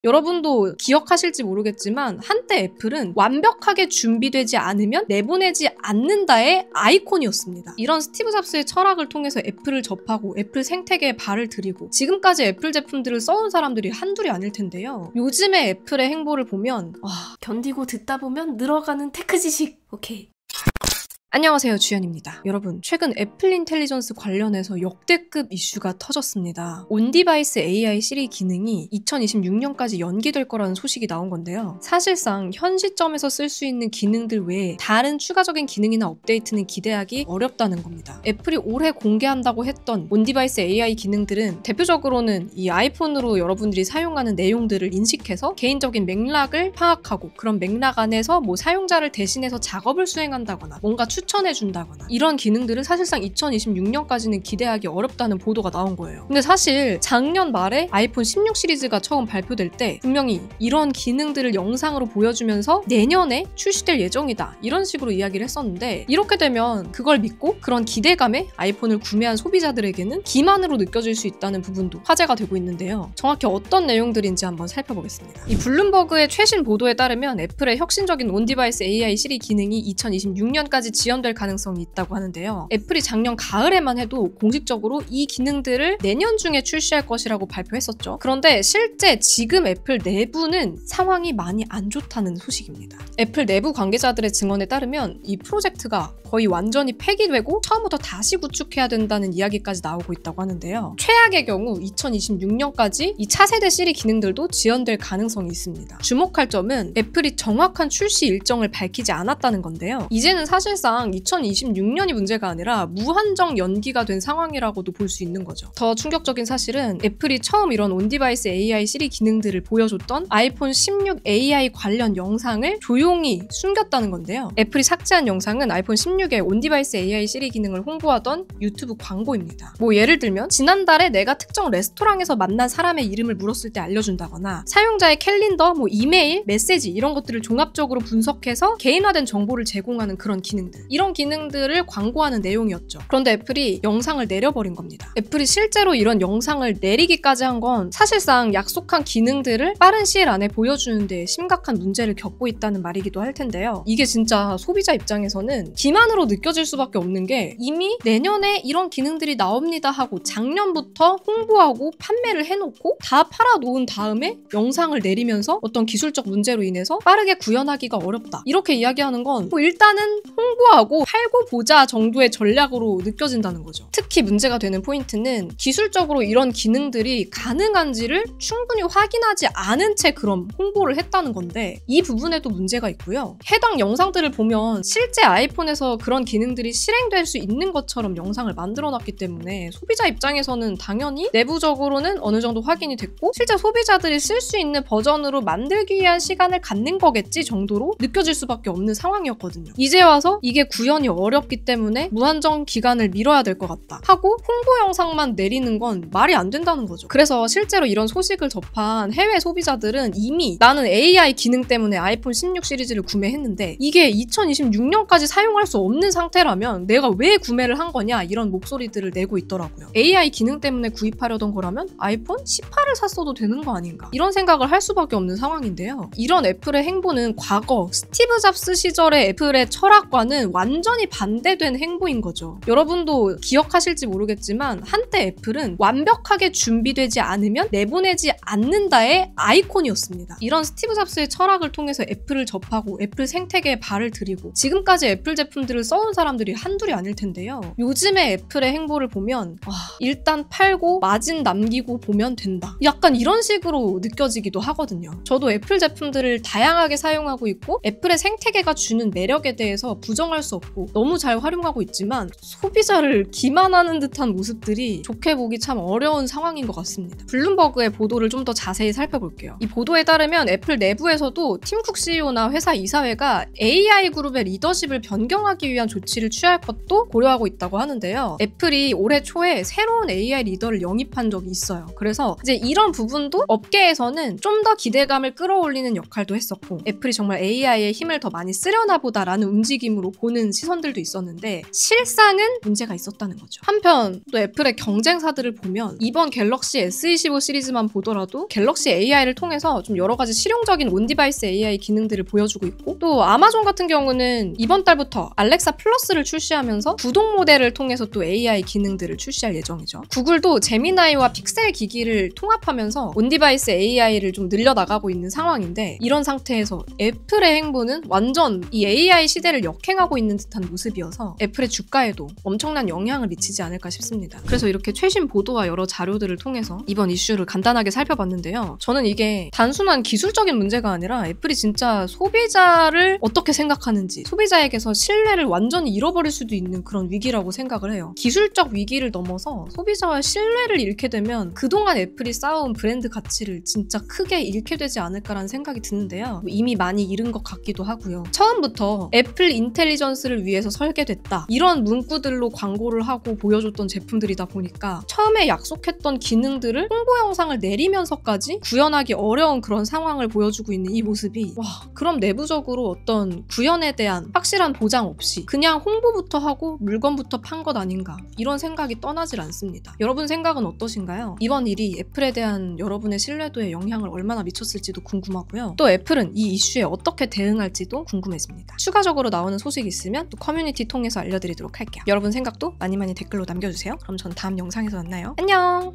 여러분도 기억하실지 모르겠지만 한때 애플은 완벽하게 준비되지 않으면 내보내지 않는다의 아이콘이었습니다. 이런 스티브 잡스의 철학을 통해서 애플을 접하고 애플 생태계에 발을 들이고 지금까지 애플 제품들을 써온 사람들이 한둘이 아닐 텐데요. 요즘의 애플의 행보를 보면 견디고 듣다 보면 늘어가는 테크 지식. 오케이. 안녕하세요, 주연입니다. 여러분, 최근 애플 인텔리전스 관련해서 역대급 이슈가 터졌습니다. 온디바이스 AI 시리 기능이 2026년까지 연기될 거라는 소식이 나온 건데요. 사실상 현 시점에서 쓸 수 있는 기능들 외에 다른 추가적인 기능이나 업데이트는 기대하기 어렵다는 겁니다. 애플이 올해 공개한다고 했던 온디바이스 AI 기능들은 대표적으로는 이 아이폰으로 여러분들이 사용하는 내용들을 인식해서 개인적인 맥락을 파악하고 그런 맥락 안에서 사용자를 대신해서 작업을 수행한다거나 뭔가 추천해준다거나 이런 기능들은 사실상 2026년까지는 기대하기 어렵다는 보도가 나온 거예요. 근데 사실 작년 말에 아이폰 16 시리즈가 처음 발표될 때 분명히 이런 기능들을 영상으로 보여주면서 내년에 출시될 예정이다 이런 식으로 이야기를 했었는데, 이렇게 되면 그걸 믿고 그런 기대감에 아이폰을 구매한 소비자들에게는 기만으로 느껴질 수 있다는 부분도 화제가 되고 있는데요. 정확히 어떤 내용들인지 한번 살펴보겠습니다. 이 블룸버그의 최신 보도에 따르면 애플의 혁신적인 온디바이스 AI 시리 기능이 2026년까지 지연될 가능성이 있다고 하는데요. 애플이 작년 가을에만 해도 공식적으로 이 기능들을 내년 중에 출시할 것이라고 발표했었죠. 그런데 실제 지금 애플 내부는 상황이 많이 안 좋다는 소식입니다. 애플 내부 관계자들의 증언에 따르면 이 프로젝트가 거의 완전히 폐기되고 처음부터 다시 구축해야 된다는 이야기까지 나오고 있다고 하는데요. 최악의 경우 2026년까지 이 차세대 시리 기능들도 지연될 가능성이 있습니다. 주목할 점은 애플이 정확한 출시 일정을 밝히지 않았다는 건데요. 이제는 사실상 2026년이 문제가 아니라 무한정 연기가 된 상황이라고도 볼 수 있는 거죠. 더 충격적인 사실은 애플이 처음 이런 온디바이스 AI 시리 기능들을 보여줬던 아이폰 16 AI 관련 영상을 조용히 숨겼다는 건데요. 애플이 삭제한 영상은 아이폰 16의 온디바이스 AI 시리 기능을 홍보하던 유튜브 광고입니다. 예를 들면 지난달에 내가 특정 레스토랑에서 만난 사람의 이름을 물었을 때 알려준다거나 사용자의 캘린더, 이메일, 메시지 이런 것들을 종합적으로 분석해서 개인화된 정보를 제공하는 그런 기능들, 이런 기능들을 광고하는 내용이었죠. 그런데 애플이 영상을 내려버린 겁니다. 애플이 실제로 이런 영상을 내리기까지 한 건 사실상 약속한 기능들을 빠른 시일 안에 보여주는 데 심각한 문제를 겪고 있다는 말이기도 할 텐데요. 이게 진짜 소비자 입장에서는 기만으로 느껴질 수밖에 없는 게, 이미 내년에 이런 기능들이 나옵니다 하고 작년부터 홍보하고 판매를 해놓고 다 팔아놓은 다음에 영상을 내리면서 어떤 기술적 문제로 인해서 빠르게 구현하기가 어렵다 이렇게 이야기하는 건 일단은 홍보하고 팔고 보자 정도의 전략으로 느껴진다는 거죠. 특히 문제가 되는 포인트는 기술적으로 이런 기능들이 가능한지를 충분히 확인하지 않은 채 그런 홍보를 했다는 건데, 이 부분에도 문제가 있고요. 해당 영상들을 보면 실제 아이폰에서 그런 기능들이 실행될 수 있는 것처럼 영상을 만들어놨기 때문에 소비자 입장에서는 당연히 내부적으로는 어느 정도 확인이 됐고 실제 소비자들이 쓸 수 있는 버전으로 만들기 위한 시간을 갖는 거겠지 정도로 느껴질 수밖에 없는 상황이었거든요. 이제 와서 이게 구현이 어렵기 때문에 무한정 기간을 미뤄야 될 것 같다 하고 홍보 영상만 내리는 건 말이 안 된다는 거죠. 그래서 실제로 이런 소식을 접한 해외 소비자들은 이미 나는 AI 기능 때문에 아이폰 16 시리즈를 구매했는데 이게 2026년까지 사용할 수 없는 상태라면 내가 왜 구매를 한 거냐 이런 목소리들을 내고 있더라고요. AI 기능 때문에 구입하려던 거라면 아이폰 18을 샀어도 되는 거 아닌가, 이런 생각을 할 수밖에 없는 상황인데요. 이런 애플의 행보는 과거 스티브 잡스 시절의 애플의 철학과는 완전히 반대된 행보인 거죠. 여러분도 기억하실지 모르겠지만 한때 애플은 완벽하게 준비되지 않으면 내보내지 않는다의 아이콘이었습니다. 이런 스티브 잡스의 철학을 통해서 애플을 접하고 애플 생태계에 발을 들이고 지금까지 애플 제품들을 써온 사람들이 한둘이 아닐 텐데요. 요즘의 애플의 행보를 보면 일단 팔고 마진 남기고 보면 된다, 약간 이런 식으로 느껴지기도 하거든요. 저도 애플 제품들을 다양하게 사용하고 있고 애플의 생태계가 주는 매력에 대해서 부정할 수 없고 너무 잘 활용하고 있지만 소비자를 기만하는 듯한 모습들이 좋게 보기 참 어려운 상황인 것 같습니다. 블룸버그의 보도를 좀 더 자세히 살펴볼게요. 이 보도에 따르면 애플 내부에서도 팀 쿡 CEO나 회사 이사회가 AI 그룹의 리더십을 변경하기 위한 조치를 취할 것도 고려하고 있다고 하는데요. 애플이 올해 초에 새로운 AI 리더를 영입한 적이 있어요. 그래서 이제 이런 부분도 업계에서는 좀 더 기대감을 끌어올리는 역할도 했었고 애플이 정말 AI에 힘을 더 많이 쓰려나 보다라는 움직임으로 보여 보는 시선들도 있었는데 실상은 문제가 있었다는 거죠. 한편 또 애플의 경쟁사들을 보면 이번 갤럭시 S25 시리즈만 보더라도 갤럭시 AI를 통해서 좀 여러 가지 실용적인 온디바이스 AI 기능들을 보여주고 있고, 또 아마존 같은 경우는 이번 달부터 알렉사 플러스를 출시하면서 구동 모델을 통해서 또 AI 기능들을 출시할 예정이죠. 구글도 제미나이와 픽셀 기기를 통합하면서 온디바이스 AI를 좀 늘려나가고 있는 상황인데, 이런 상태에서 애플의 행보는 완전 이 AI 시대를 역행하고 있는 듯한 모습이어서 애플의 주가에도 엄청난 영향을 미치지 않을까 싶습니다. 그래서 이렇게 최신 보도와 여러 자료들을 통해서 이번 이슈를 간단하게 살펴봤는데요. 저는 이게 단순한 기술적인 문제가 아니라 애플이 진짜 소비자를 어떻게 생각하는지, 소비자에게서 신뢰를 완전히 잃어버릴 수도 있는 그런 위기라고 생각을 해요. 기술적 위기를 넘어서 소비자와 신뢰를 잃게 되면 그동안 애플이 쌓아온 브랜드 가치를 진짜 크게 잃게 되지 않을까라는 생각이 드는데요. 이미 많이 잃은 것 같기도 하고요. 처음부터 애플 인텔리전스를 위해서 설계됐다, 이런 문구들로 광고를 하고 보여줬던 제품들이다 보니까 처음에 약속했던 기능들을 홍보 영상을 내리면서까지 구현하기 어려운 그런 상황을 보여주고 있는 이 모습이, 와, 그럼 내부적으로 어떤 구현에 대한 확실한 보장 없이 그냥 홍보부터 하고 물건부터 판 것 아닌가, 이런 생각이 떠나질 않습니다. 여러분 생각은 어떠신가요? 이번 일이 애플에 대한 여러분의 신뢰도에 영향을 얼마나 미쳤을지도 궁금하고요. 또 애플은 이 이슈에 어떻게 대응할지도 궁금해집니다. 추가적으로 나오는 소식이 있으면 또 커뮤니티 통해서 알려드리도록 할게요. 여러분 생각도 많이 댓글로 남겨주세요. 그럼 전 다음 영상에서 만나요. 안녕!